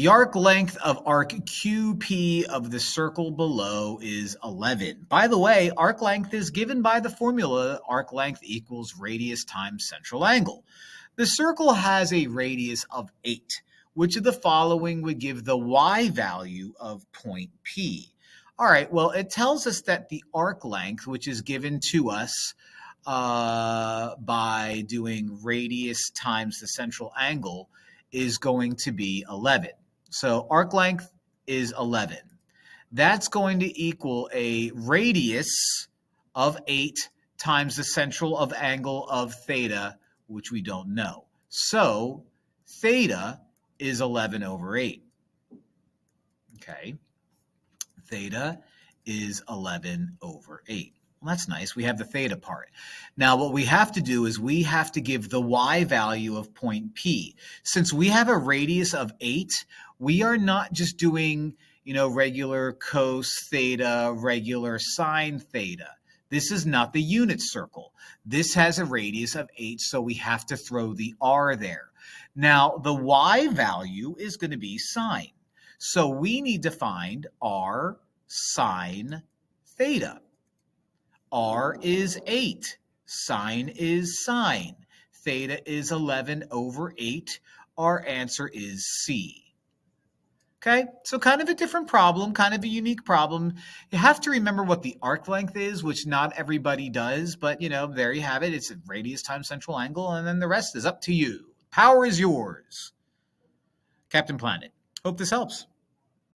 The arc length of arc QP of the circle below is 11. By the way, arc length is given by the formula arc length equals radius times central angle. The circle has a radius of 8. Which of the following would give the y value of point P? All right, well, it tells us that the arc length, which is given to us by doing radius times the central angle, is going to be 11. So arc length is 11. That's going to equal a radius of 8 times the central of angle of theta, which we don't know. So theta is 11 over 8. Okay. Theta is 11 over 8. Well, that's nice. We have the theta part. Now, what we have to do is we have to give the y value of point P. Since we have a radius of 8, we are not just doing, regular cos theta, regular sine theta. This is not the unit circle. This has a radius of 8, so we have to throw the r there. Now, the y value is going to be sine. So we need to find r sine theta. R is 8. Sine is sine. Theta is 11 over 8. Our answer is C. Okay, so kind of a different problem, kind of a unique problem. You have to remember what the arc length is, which not everybody does, but there you have it. It's a radius times central angle, and then the rest is up to you. Power is yours. Captain Planet. Hope this helps.